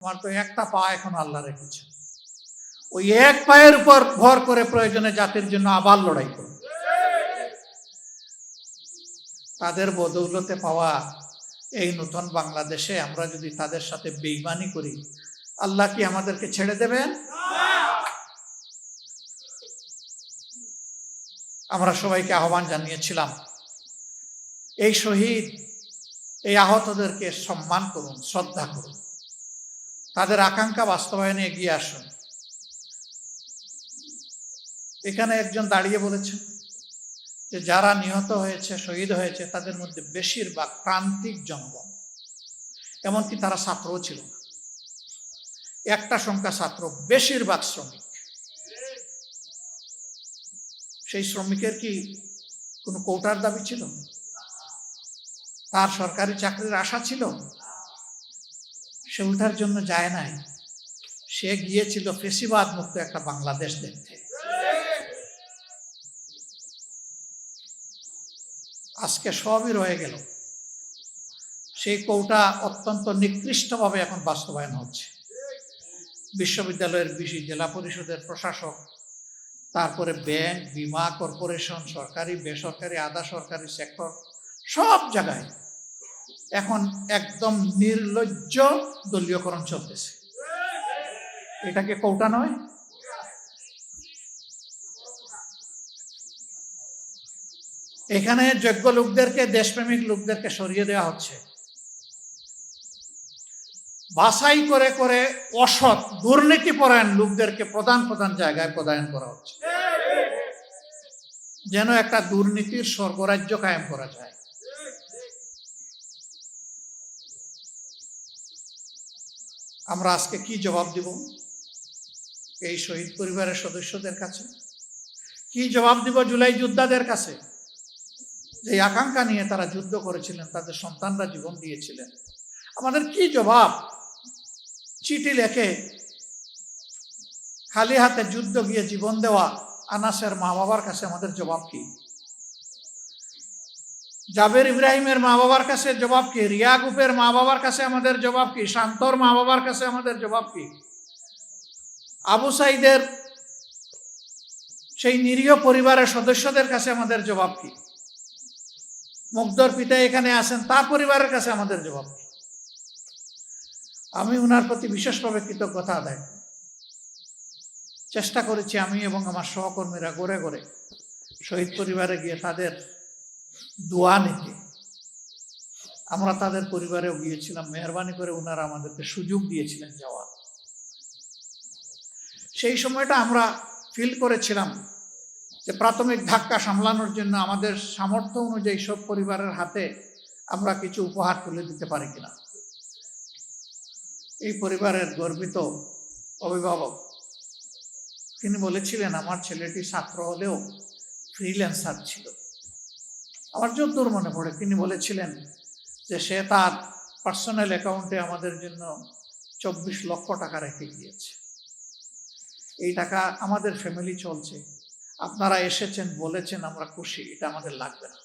আমার তো একটা পা এখন আল্লাহ রেখেছে, ওই এক পায়ের উপর ভর করে প্রয়োজনে জাতির জন্য আবার লড়াই করব। তাদের বদৌলতে পাওয়া এই নতুন বাংলাদেশে আমরা যদি তাদের সাথে বেঈমানি করি, আল্লাহ কি আমাদেরকে ছেড়ে দেবেন? আমরা সবাইকে আহ্বান জানিয়েছিলাম, এই শহীদ, এই আহতদেরকে সম্মান করুন, শ্রদ্ধা করুন, তাদের আকাঙ্ক্ষা বাস্তবায়নে এগিয়ে আসুন। এখানে একজন দাঁড়িয়ে বলেছেন যে যারা নিহত হয়েছে, শহীদ হয়েছে, তাদের মধ্যে বেশিরভাগ প্রান্তিক জনগণ, এমনকি তারা ছাত্রও ছিল না। একটা সংখ্যা ছাত্র, বেশিরভাগ শ্রমিক। সেই শ্রমিকের কি কোনো কোটার দাবি ছিল? তার সরকারি চাকরির আশা ছিল? সে ওঠার জন্য যায় নাই, সে গিয়েছিল ফেসিবাদ মুক্ত একটা বাংলাদেশ দেখতে। আজকে সবই রয়ে গেল। সেই কোটা অত্যন্ত নিকৃষ্টভাবে এখন বাস্তবায়ন হচ্ছে। বিশ্ববিদ্যালয়ের ভিসি, জেলা পরিষদের প্রশাসক, তারপরে ব্যাংক, বীমা কর্পোরেশন, সরকারি, বেসরকারি, আধা সরকারি সেক্টর, সব জায়গায় এখন একদম নির্লজ্জ দলীয়করণ চলতেছে। এটাকে কোটা নয়? এখানে যোগ্য লোকদেরকে, দেশপ্রেমিক লোকদেরকে সরিয়ে দেওয়া হচ্ছে। বাছাই করে করে অসৎ, দুর্নীতিপরায়ণ লোকদেরকে প্রধান প্রধান জায়গায় পদায়ন করা হচ্ছে, যেন একটা দুর্নীতির স্বর্গরাজ্য কায়েম করা যায়। আমরা আজকে কি জবাব দিব এই শহীদ পরিবারের সদস্যদের কাছে? কি জবাব দিব জুলাই যোদ্ধাদের কাছে, যে আকাঙ্ক্ষা নিয়ে তারা যুদ্ধ করেছিলেন, তাদের সন্তানরা জীবন দিয়েছিলেন? আমাদের কি জবাব? চিঠি লেখে খালি হাতে যুদ্ধ গিয়ে জীবন দেওয়া আনাসের মা বাবার কাছে আমাদের জবাব কি? জাবের ইব্রাহিমের মা বাবার কাছে জবাব কি? রিয়া গুপের মা বাবার কাছে আমাদের জবাব কি? শান্তর মা বাবার কাছে আমাদের জবাব কি? আবু সাইদের সেই নিরীহ পরিবারের সদস্যদের কাছে আমাদের জবাব কি? মুগ্ধর পিতা এখানে আছেন, তার পরিবারের কাছে আমাদের জবাব কি? আমি ওনার প্রতি বিশেষভাবে কৃতজ্ঞতা আদায় চেষ্টা করেছি, আমি এবং আমার সহকর্মীরা ঘরে ঘরে শহীদ পরিবারে গিয়ে তাদের দোয়া নিতে। আমরা তাদের পরিবারেও গিয়েছিলাম, মেহরবানি করে ওনারা আমাদেরকে সুযোগ দিয়েছিলেন যাওয়া। সেই সময়টা আমরা ফিল করেছিলাম যে প্রাথমিক ধাক্কা সামলানোর জন্য আমাদের সামর্থ্য অনুযায়ী সব পরিবারের হাতে আমরা কিছু উপহার তুলে দিতে পারি কিনা। এই পরিবারের গর্বিত অভিভাবক তিনি বলেছিলেন, আমার ছেলেটি ছাত্র হলেও ফ্রিল্যান্সার ছিল। আমার যতদূর মনে পড়ে তিনি বলেছিলেন যে সে তার পার্সোনাল অ্যাকাউন্টে আমাদের জন্য 24 লক্ষ টাকা রেখে গিয়েছে। এই টাকা আমাদের ফ্যামিলি চলছে, আপনারা এসেছেন, বলেছেন, আমরা খুশি, এটা আমাদের লাগবে না।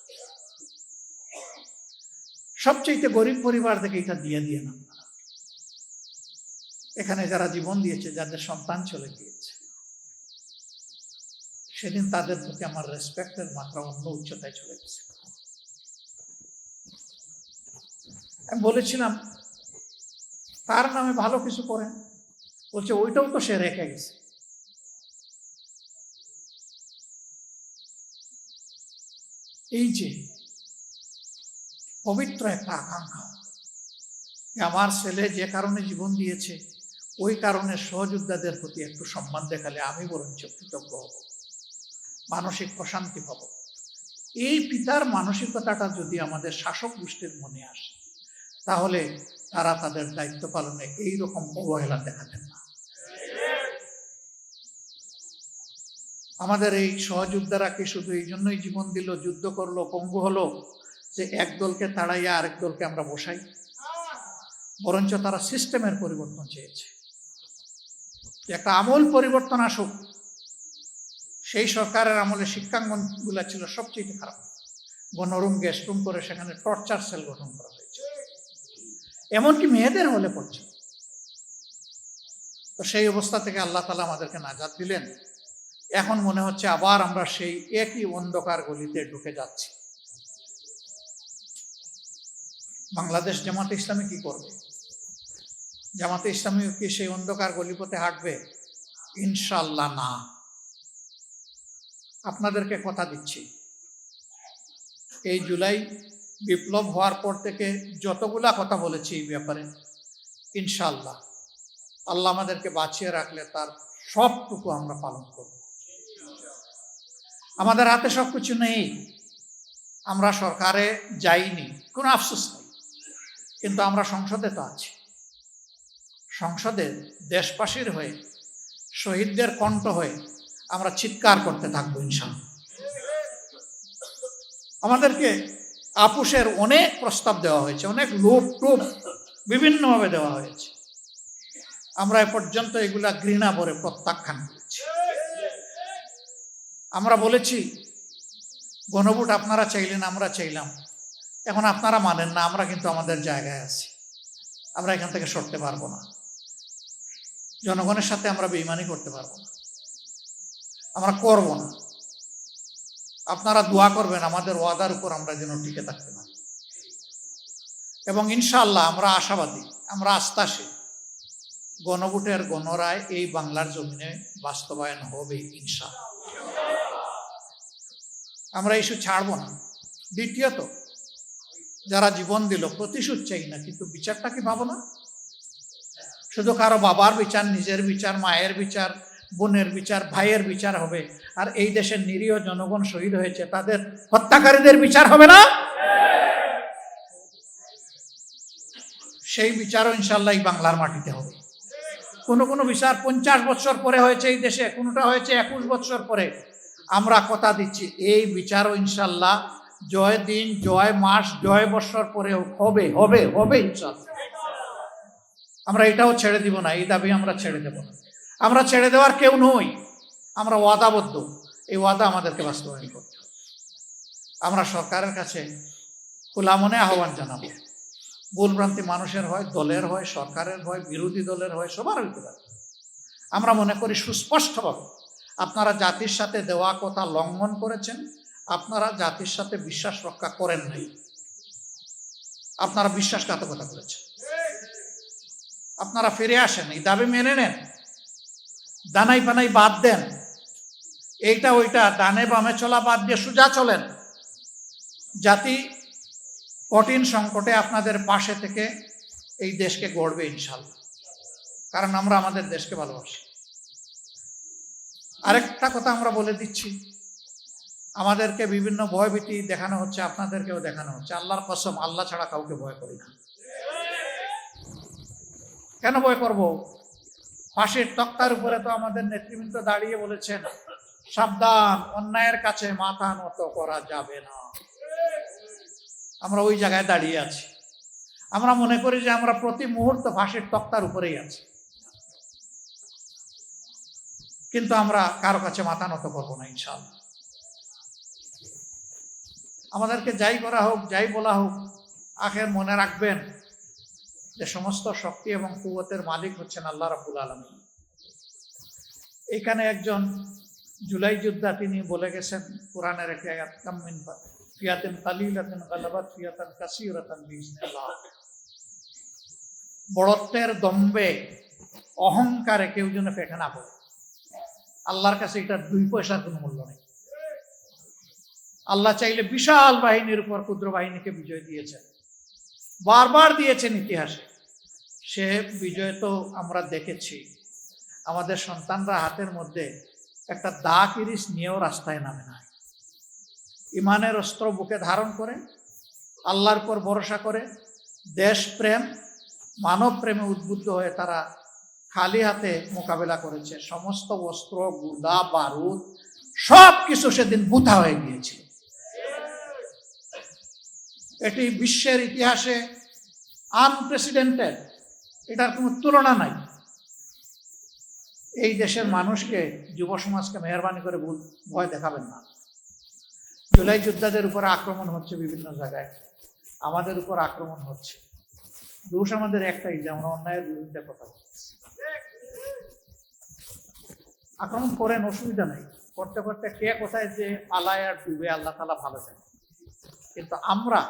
সবচেয়ে গরিব পরিবার থেকে এটা দিয়ে না। এখানে যারা জীবন দিয়েছে, যাদের সন্তান চলে গিয়েছে, সেদিন তাদের প্রতি আমার রেসপেক্টের মাত্রা অন্য উচ্চতায় চলে গেছে। আমি বলেছিলাম তার নামে ভালো কিছু করেন, বলছে ওইটাও তো সে রেখে গেছে। এই যে পবিত্র একটা আকাঙ্ক্ষা, আমার ছেলে যে কারণে জীবন দিয়েছে, ওই কারণে সহযোদ্ধাদের প্রতি একটু সম্মান দেখালে আমি বরঞ্চ কৃতজ্ঞ হব, মানসিক প্রশান্তি পাব। এই পিতার মানসিকতাটা যদি আমাদের শাসক গোষ্ঠীর মনে আসে, তাহলে তারা তাদের দায়িত্ব পালনে এইরকম অবহেলা দেখাতেন না। আমাদের এই সহযোদ্ধারা কি শুধু এই জন্যই জীবন দিল, যুদ্ধ করলো, পঙ্গু হলো যে এক দলকে তাড়াইয়া আরেক দলকে আমরা বসাই? বরঞ্চ তারা সিস্টেমের পরিবর্তন চেয়েছে, একটা আমূল পরিবর্তন আসুক। সেই সরকারের আমলে শিক্ষাঙ্গনগুলো ছিল সবচেয়ে খারাপ, গণরুম, গেস্ট রুম করে সেখানে টর্চার সেল গঠন করা হয়েছে, এমনকি মেয়েদের হলে পড়ছে। তো সেই অবস্থা থেকে আল্লাহ তাআলা আমাদেরকে নাজাত দিলেন। এখন মনে হচ্ছে আবার আমরা সেই একই অন্ধকার গলিতে ঢুকে যাচ্ছি। বাংলাদেশ জামাতে ইসলামী কি করবে? জামাতে ইসলামী কি সেই অন্ধকার গলিপথে হাঁটবে? ইনশাআল্লাহ না। আপনাদেরকে কথা দিচ্ছি, এই জুলাই বিপ্লব হওয়ার পর থেকে যতগুলা কথা বলেছি এই ব্যাপারে, ইনশাআল্লাহ আল্লাহ আমাদেরকে বাঁচিয়ে রাখলে তার সবটুকু আমরা পালন করব। আমাদের হাতে সবকিছু নেই, আমরা সরকারে যাইনি, কোনো আফসোস নেই, কিন্তু আমরা সংসদে তো আছি। সংসদে দেশবাসীর হয়ে, শহীদদের কণ্ঠ হয়ে আমরা চিৎকার করতে থাকবো ইনশাআল্লাহ। আমাদেরকে আপোষের অনেক প্রস্তাব দেওয়া হয়েছে, অনেক লোভ টোপ বিভিন্নভাবে দেওয়া হয়েছে, আমরা এ পর্যন্ত এগুলা ঘৃণা ভরে প্রত্যাখ্যান করেছি। আমরা বলেছি গণভোট আপনারা চাইলেন, আমরা চাইলাম, এখন আপনারা মানেন না, আমরা কিন্তু আমাদের জায়গায় আছি, আমরা এখান থেকে সরতে পারবো না। জনগণের সাথে আমরা বেঈমানি করতে পারবো না, আমরা করব না। আপনারা দোয়া করবেন আমাদের ওয়াদার উপর আমরা যেন টিকে থাকতে পারি, এবং ইনশাআল্লাহ আমরা আশাবাদী, আমরা আস্থাশীল, গণভোটের গণরায় এই বাংলার জমিনে বাস্তবায়ন হবে ইনশাআল্লাহ। আমরা ইস্যু ছাড়ব না। দ্বিতীয়ত, যারা জীবন দিল, প্রতিশোধ চাই না, কিন্তু বিচারটা কি পাবো না? শুধু কারো বাবার বিচার, নিজের বিচার, মায়ের বিচার, বোনের বিচার, ভাইয়ের বিচার হবে, আর এই দেশের নিরীহ জনগণ শহীদ হয়েছে তাদের হত্যাকারীদের বিচার হবে না? সেই বিচারও ইনশাআল্লাহ এই বাংলার মাটিতে হবে। কোনো বিচার 50 বছর পরে হয়েছে এই দেশে, কোনোটা হয়েছে 21 বছর পরে। আমরা কথা দিচ্ছি এই বিচারও ইনশাআল্লাহ জয় দিন, জয় মাস, জয় বছর পরেও হবে হবে হবে ইনশাআল্লাহ। আমরা এটাও ছেড়ে দিব না, এই দাবি আমরা ছেড়ে দেব না। আমরা ছেড়ে দেওয়ার কেউ নই, আমরা ওয়াদাবদ্ধ, এই ওয়াদা আমাদেরকে বাস্তবায়ন করতে হবে। আমরা সরকারের কাছে খোলা মনে আহ্বান জানাবো, ভুলভ্রান্তি মানুষের হয়, দলের হয়, সরকারের হয়, বিরোধী দলের হয়, সবার হইতে পারে। আমরা মনে করি সুস্পষ্টভাবে আপনারা জাতির সাথে দেওয়া কথা লঙ্ঘন করেছেন, আপনারা জাতির সাথে বিশ্বাস রক্ষা করেন নাই, আপনারা বিশ্বাসঘাতকতা করেছেন। আপনারা ফিরে আসেন, এই দাবি মেনে নেন, দানাই পানাই বাদ দেন, এইটা ওইটা ডানে বামে চলা বাদ দিয়ে সোজা চলেন। জাতি কঠিন সংকটে আপনাদের পাশে থেকে এই দেশকে গড়বে ইনশাআল্লাহ, কারণ আমরা আমাদের দেশকে ভালোবাসি। আরেকটা কথা আমরা বলে দিচ্ছি, আমাদেরকে বিভিন্ন ভয়ভীতি দেখানো হচ্ছে, আপনাদেরকেও দেখানো হচ্ছে। আল্লাহর কসম, আল্লাহ ছাড়া কাউকে ভয় করি না। কেন ভয় করব? ফাঁসির তক্তার উপরে তো আমাদের নেতৃবৃন্দ দাঁড়িয়ে বলেছেন, সাবধান, অন্যায়ের কাছে মাথা নত করা যাবে না। আমরা ওই জায়গায় দাঁড়িয়ে আছি। আমরা মনে করি যে আমরা প্রতি মুহূর্ত ফাঁসির তক্তার উপরেই আছি, কিন্তু আমরা কারো কাছে মাথা নত করবো না ইনশাআল্লাহ। আমাদেরকে যাই করা হোক, যাই বলা হোক, আখের মনে রাখবেন যে সমস্ত শক্তি এবং কুওয়াতের মালিক হচ্ছেন আল্লাহ রাব্বুল আলামিন। এখানে একজন জুলাই যোদ্ধা, তিনি বলে গেছেন কোরআনের একটি আয়াত, কাম মিন ফিয়াতিন কালিলাতিন গালাবাত ফিয়াতান কাসীরাতান বিইজনিল্লাহ। বড়ত্বের দম্বে, অহংকারে কেউ যেন ফেটে না পড়ে। আল্লাহর কাছে এটা 2 পয়সার কোনো মূল্য নেই। আল্লাহ চাইলে বিশাল বাহিনীর উপর ক্ষুদ্র বাহিনীকে বিজয় দিয়েছেন, বারবার দিয়েছেন ইতিহাসে। সে বিজয় তো আমরা দেখেছি, আমাদের সন্তানরা হাতের মধ্যে একটা দা কিরিশ নিয়েও রাস্তায় নামে না। ইমানের অস্ত্র বুকে ধারণ করে, আল্লাহর উপর ভরসা করে, দেশপ্রেম, মানব প্রেমে উদ্বুদ্ধ হয়ে তারা খালি হাতে মোকাবেলা করেছে। সমস্ত অস্ত্র, গুলা, বারুদ সব কিছু সেদিন বুথা হয়ে গিয়েছিল। এটি বিশ্বের ইতিহাসে আনপ্রেসিডেন্টেড, এটার কোনো তুলনা নাই। এই দেশের মানুষকে, যুব সমাজকে মেহরবানি করে ভয় দেখাবেন না। জুলাই যোদ্ধাদের উপর আক্রমণ হচ্ছে বিভিন্ন জায়গায়, আমাদের উপর আক্রমণ হচ্ছে। দোষ আমাদের একটাই, যে আমরা অন্যায়ের বিরুদ্ধে কথা বলছি। আক্রমণ করেন, অসুবিধা নেই, করতে করতে কে কোথায় যে পালায় আর ডুবে আল্লাহ তাআলা ভালো জানে। কিন্তু আমরা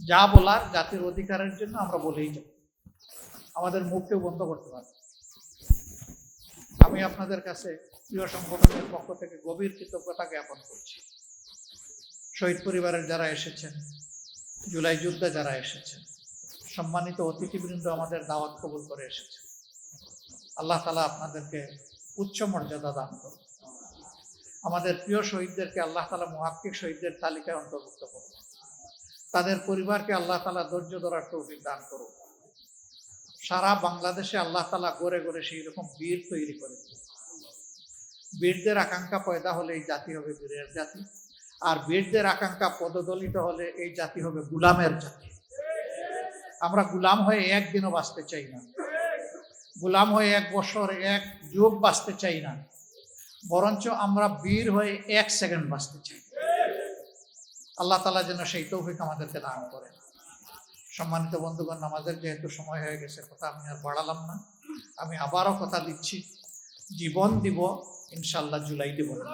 যা বলার জাতির অধিকারের জন্য আমরা বলেই যাব, আমাদের মুখকেও বন্ধ করতে পারবো। আমি আপনাদের কাছে প্রিয় সংগঠনের পক্ষ থেকে গভীর কৃতজ্ঞতা জ্ঞাপন করছি। শহীদ পরিবারের যারা এসেছেন, জুলাই যুদ্ধে যারা এসেছেন, সম্মানিত অতিথিবৃন্দ আমাদের দাওয়াত কবুল করে এসেছেন, আল্লাহ তাআলা আপনাদেরকে উচ্চ মর্যাদা দান করুন। আমাদের প্রিয় শহীদদেরকে আল্লাহ তাআলা মুহাক্কিক শহীদদের তালিকায় অন্তর্ভুক্ত করুন। তাদের পরিবারকে আল্লাহ তাআলা ধৈর্য ধরার তৌফিক দান করুন। সারা বাংলাদেশে আল্লাহ তাআলা গড়ে গড়ে সেই রকম বীর তৈরি করেছেন। বীরদের আকাঙ্ক্ষা পয়দা হলে এই জাতি হবে বীরের জাতি, আর বীরদের আকাঙ্ক্ষা পদদলিত হলে এই জাতি হবে গুলামের জাতি। আমরা গুলাম হয়ে একদিনও বাঁচতে চাই না, গুলাম হয়ে 1 বছর 1 যুগ বাঁচতে চাই না, বরঞ্চ আমরা বীর হয়ে 1 সেকেন্ড বাঁচতে চাই। আল্লাহ তাআলা যেন সেই তৌফিক আমাদেরকে দান করেন। সম্মানিত বন্ধুগণ, নামাজের যেহেতু সময় হয়ে গেছে, কথা আমি আর বাড়ালাম না। আমি আবারও কথা দিচ্ছি, জীবন দিব ইনশাল্লাহ, জুলাই দিব না,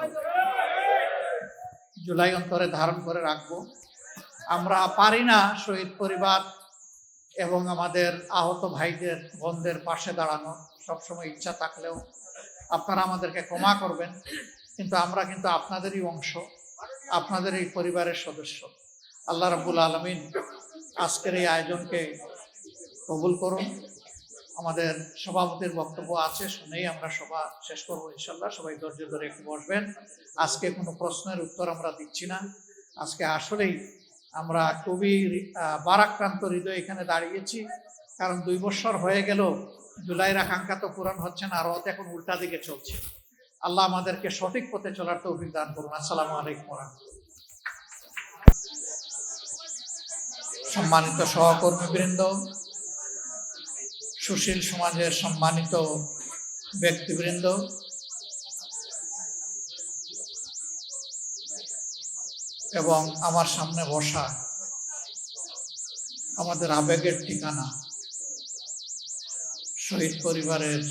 জুলাই অন্তরে ধারণ করে রাখবো। আমরা পারি না শহীদ পরিবার এবং আমাদের আহত ভাইদের বোনদের পাশে দাঁড়ানো, সবসময় ইচ্ছা থাকলেও আপনারা আমাদেরকে ক্ষমা করবেন, কিন্তু আমরা কিন্তু আপনাদেরই অংশ, আপনাদের এই পরিবারের সদস্য। আল্লাহ রাব্বুল আলামিন আজকের এই আয়োজনকে কবুল করুন। আমাদের সভাপতির বক্তব্য আছে, শুনেই আমরা সভা শেষ করবো ইনশাল্লাহ। সবাই ধৈর্য ধরে একটু বসবেন। আজকে কোনো প্রশ্নের উত্তর আমরা দিচ্ছি না। আজকে আসলেই আমরা খুবই ভারাক্রান্ত হৃদয়ে এখানে দাঁড়িয়েছি, কারণ 2 বছর হয়ে গেল জুলাইয়ের আকাঙ্ক্ষা তো পূরণ হচ্ছে না, আর অত এখন উল্টা দিকে চলছে। আল্লাহ আমাদেরকে সঠিক পথে চলার তৌফিক দান করুন। আসসালামু আলাইকুম ওয়া রাহমাতুল্লাহ। সম্মানিত সহকর্মীবৃন্দ, সুশীল সমাজের সম্মানিত ব্যক্তিবৃন্দ, এবং আমার সামনে বসা আমাদের আবেগের ঠিকানা শহীদ পরিবারের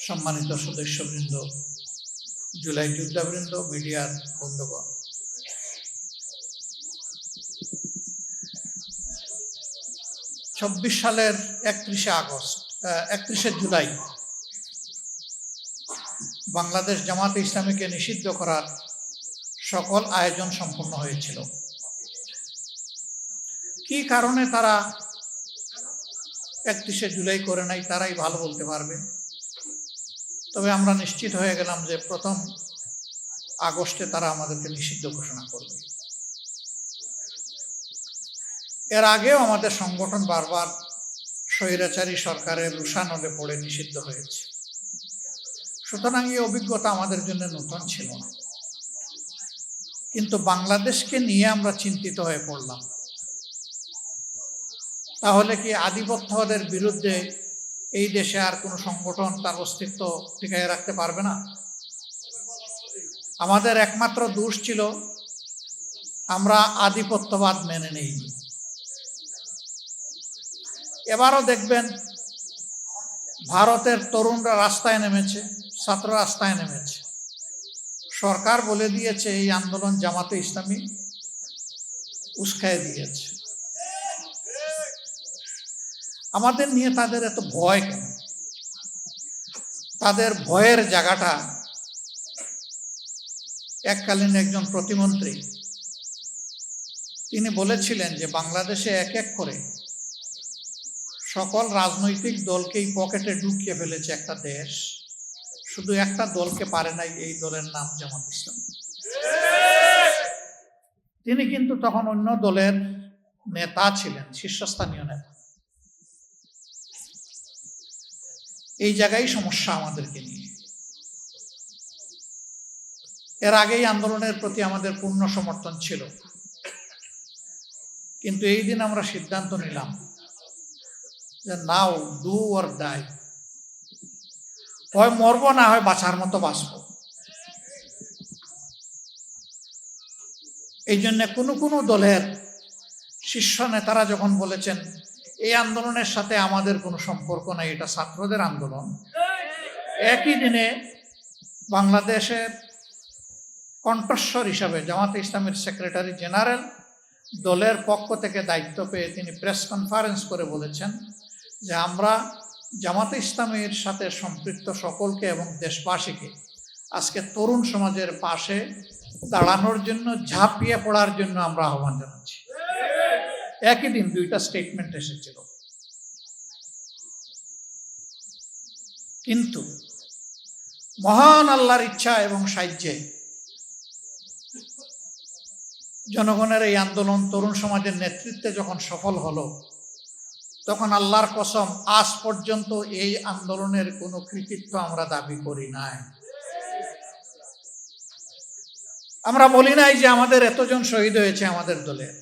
সম্মানিত সদস্যবৃন্দ, জুলাই যোদ্ধাবৃন্দ, মিডিয়ার বন্ধুগণ, 24 সালের 31শে জুলাই বাংলাদেশ জামাতে ইসলামীকে নিষিদ্ধ করার সকল আয়োজন সম্পন্ন হয়েছিল। কি কারণে তারা 31শে জুলাই করে নাই, তারাই ভালো বলতে পারবে। তবে আমরা নিশ্চিত হয়ে গেলাম যে 1 আগস্টে তারা আমাদেরকে নিষিদ্ধ ঘোষণা করবে। এর আগেও আমাদের সংগঠন বারবার স্বৈরাচারী সরকারের রুশানলে পড়ে নিষিদ্ধ হয়েছে। সুতরাং এই অভিজ্ঞতা আমাদের জন্য নতুন ছিল না, কিন্তু বাংলাদেশকে নিয়ে আমরা চিন্তিত হয়ে পড়লাম। তাহলে কি আধিপত্যবাদের বিরুদ্ধে এই দেশে আর কোনো সংগঠন তার অস্তিত্ব টিকিয়ে রাখতে পারবে না? আমাদের একমাত্র দোষ ছিল আমরা আধিপত্যবাদ মেনে নেইনি। এবারও দেখবেন ভারতের তরুণরা রাস্তায় নেমেছে, ছাত্র রাস্তায় নেমেছে। সরকার বলে দিয়েছে এই আন্দোলন জামাতে ইসলামী উস্কায় দিয়েছে। আমাদের নিয়ে তাদের এত ভয় কেন? তাদের ভয়ের জায়গাটা এককালীন একজন প্রতিমন্ত্রী তিনি বলেছিলেন যে বাংলাদেশে এক এক করে সকল রাজনৈতিক দলকেই পকেটে ঢুকিয়ে ফেলেছে একটা দেশ, শুধু একটা দলকে পারে নাই, এই দলের নাম জামাত ইসলামী। তিনি কিন্তু তখন অন্য দলের নেতা ছিলেন, শীর্ষস্থানীয় নেতা। এই জায়গায় সমস্যা আমাদেরকে নিয়ে। এর আগেই আন্দোলনের প্রতি আমাদের পূর্ণ সমর্থন ছিল, কিন্তু এই দিন আমরা সিদ্ধান্ত নিলাম যে নাও ডু অর ডাই, হয় মরব না হয় বাঁচার মতো বাঁচব। এই জন্য কোনো দলের শীর্ষ নেতারা যখন বলেছেন এই আন্দোলনের সাথে আমাদের কোনো সম্পর্ক নাই, এটা ছাত্রদের আন্দোলন, একই দিনে বাংলাদেশের কণ্ঠস্বর হিসাবে জামাতে ইসলামের সেক্রেটারি জেনারেল দলের পক্ষ থেকে দায়িত্ব পেয়ে তিনি প্রেস কনফারেন্স করে বলেছেন যে আমরা জামাতে ইসলামের সাথে সম্পৃক্ত সকলকে এবং দেশবাসীকে আজকে তরুণ সমাজের পাশে দাঁড়ানোর জন্য, ঝাঁপিয়ে পড়ার জন্য আমরা আহ্বান জানাচ্ছি। একই দিন দুইটা স্টেটমেন্ট এসেছিল। কিন্তু মহান আল্লাহর ইচ্ছা এবং সাহায্যে জনগণের এই আন্দোলন তরুণ সমাজের নেতৃত্বে যখন সফল হলো, তখন আল্লাহর কসম আজ পর্যন্ত এই আন্দোলনের কোনো কৃতিত্ব আমরা দাবি করি নাই। আমরা বলি নাই যে আমাদের এতজন শহীদ হয়েছে আমাদের দলের।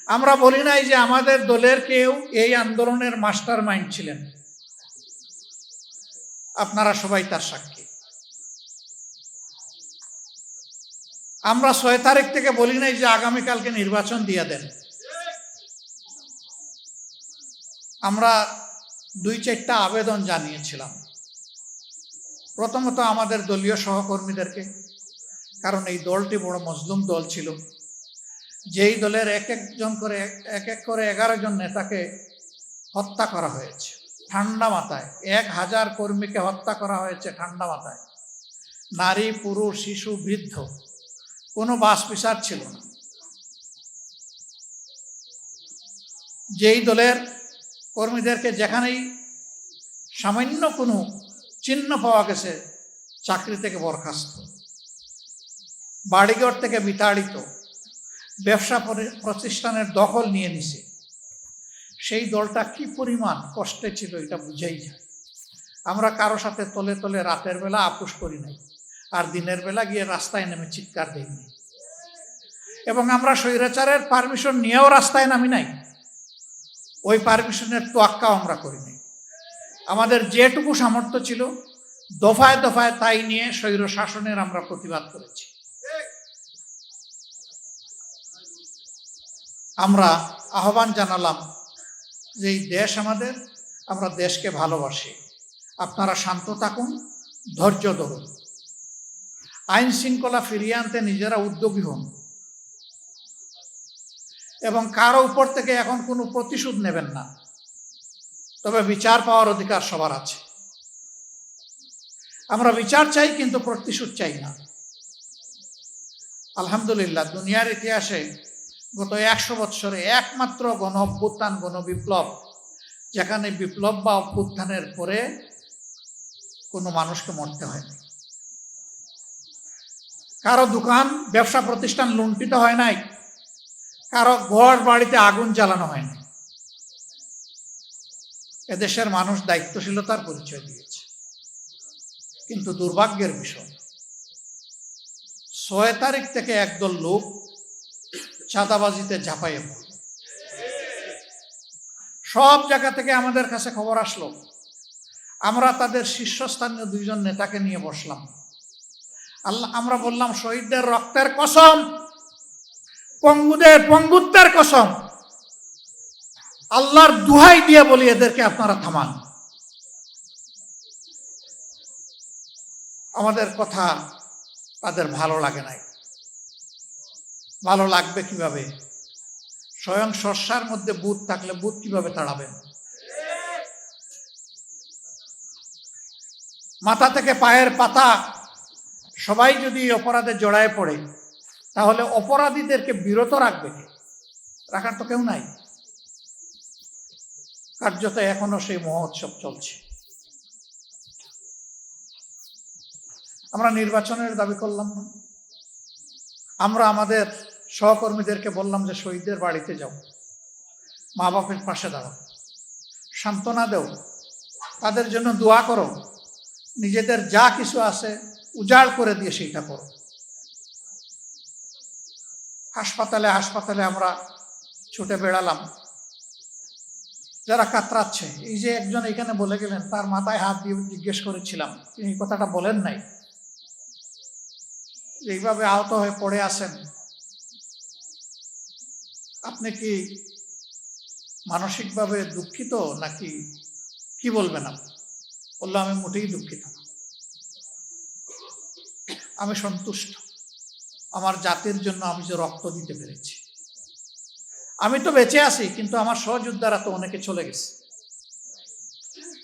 আমরা বলি নাই যে আমাদের দলের কেউ এই আন্দোলনের মাস্টার মাইন্ড ছিলেন। আপনারা সবাই তার সাক্ষী। আমরা 6 তারিখ থেকে বলি নাই যে আগামীকালকে নির্বাচন দিয়ে দেন। আমরা 2-4টা আবেদন জানিয়েছিলাম। প্রথমত আমাদের দলীয় সহকর্মীদেরকে, কারণ এই দলটি বড় মজলুম দল ছিল। যেই দলের এক এক করে 11 জন নেতাকে হত্যা করা হয়েছে ঠান্ডা মাথায়। 1000 কর্মীকে হত্যা করা হয়েছে ঠান্ডা মাথায়। নারী, পুরুষ, শিশু, বৃদ্ধ, কোনো বাস বিচার ছিল না। যেই দলের কর্মীদেরকে যেখানেই সামান্য কোনো চিহ্ন পাওয়া গেছে চাকরি থেকে বরখাস্ত, বাড়িঘর থেকে বিতাড়িত, ব্যবসা প্রতিষ্ঠানের দখল নিয়ে নিছে, সেই দলটা কি পরিমাণ কষ্টে ছিল এটা বুঝাই যায়। আমরা কারো সাথে তলে তলে রাতের বেলা আপোষ করি নাই, আর দিনের বেলা গিয়ে রাস্তায় নেমে চিৎকার দিইনি। এবং আমরা স্বৈরাচারের পারমিশন নিয়েও রাস্তায় নামি নাই। ওই পারমিশনের তোয়াক্কাও আমরা করি নাই। আমাদের যেটুকু সামর্থ্য ছিল দফায় দফায় তাই নিয়ে স্বৈর শাসনের আমরা প্রতিবাদ করেছি। আমরা আহ্বান জানালাম যে এই দেশ আমাদের, আমরা দেশকে ভালোবাসি, আপনারা শান্ত থাকুন, ধৈর্য ধরুন, আইন শৃঙ্খলা ফিরিয়ে আনতে নিজেরা উদ্যোগী হন এবং কারো উপর থেকে এখন কোনো প্রতিশোধ নেবেন না। তবে বিচার পাওয়ার অধিকার সবার আছে। আমরা বিচার চাই, কিন্তু প্রতিশোধ চাই না। আলহামদুলিল্লাহ, দুনিয়ার ইতিহাসে গত 100 বৎসরে একমাত্র গণ অভ্যুত্থান, গণবিপ্লব, যেখানে বিপ্লব বা অভ্যুত্থানের পরে কোনো মানুষকে মরতে হয়নি, কারো দোকান ব্যবসা প্রতিষ্ঠান লুণ্ঠিত হয় নাই, কারো ঘর বাড়িতে আগুন জ্বালানো হয়নি। এদেশের মানুষ দায়িত্বশীলতার পরিচয় দিয়েছে। কিন্তু দুর্ভাগ্যের বিষয়, 6 তারিখ থেকে একদল লোক চাঁদাবাজিতে ঝাঁপাইয়ে পড়ল। সব জায়গা থেকে আমাদের কাছে খবর আসলো। আমরা তাদের শীর্ষস্থানীয় 2 জন নেতাকে নিয়ে বসলাম। আমরা বললাম, শহীদদের রক্তের কসম, পঙ্গুদের পঙ্গুত্বের কসম, আল্লাহর দুহাই দিয়ে বলি এদেরকে আপনারা থামান। আমাদের কথা তাদের ভালো লাগে নাই। ভালো লাগবে কিভাবে? স্বয়ং শস্যার মধ্যে বুট থাকলে বুট কিভাবে তাড়াবেন? মাথা থেকে পায়ের পাতা সবাই যদি অপরাধে জড়ায় পড়ে, তাহলে অপরাধীদেরকে বিরত রাখবে কে? রাখার তো কেউ নাই। কার্যত এখনো সেই মহোৎসব চলছে। আমরা নির্বাচনের দাবি করলাম না। আমরা আমাদের সহকর্মীদেরকে বললাম যে শহীদদের বাড়িতে যাও, মা বাপের পাশে দাঁড়াও, সান্ত্বনা দেও, তাদের জন্য দোয়া করো, নিজেদের যা কিছু আছে উজাড় করে দিয়ে সেইটা করো। হাসপাতালে হাসপাতালে আমরা ছুটে বেড়ালাম। যারা কাতরাচ্ছে, এই যে একজন এখানে বলে গেলেন, তার মাথায় হাত দিয়ে জিজ্ঞেস করেছিলাম, তিনি এই কথাটা বলেন নাই, এইভাবে আহত হয়ে পড়ে আছেন, আপনি কি মানসিকভাবে দুঃখিত নাকি কি বলবেন? বললো, আমি মোটেই দুঃখিত না, আমি সন্তুষ্ট। আমার জাতির জন্য আমি যে রক্ত দিতে পেরেছি, আমি তো বেঁচে আছি, কিন্তু আমার সহযোদ্ধারা তো অনেকে চলে গেছে।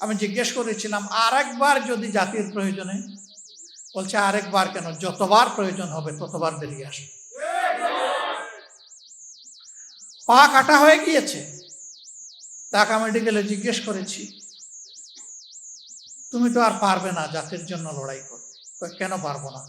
আমি জিজ্ঞেস করেছিলাম, আর একবার যদি জাতির প্রয়োজনে? বলছে, আরেকবার কেন, যতবার প্রয়োজন হবে ততবার বেরিয়ে আসবে। পা কাটা হয়ে গিয়েছে, ঢাকা মেডিকেলে জিজ্ঞেস করেছি, তুমি তো আর পারবে না জাতির জন্য লড়াই করতে। কেন পারবো না?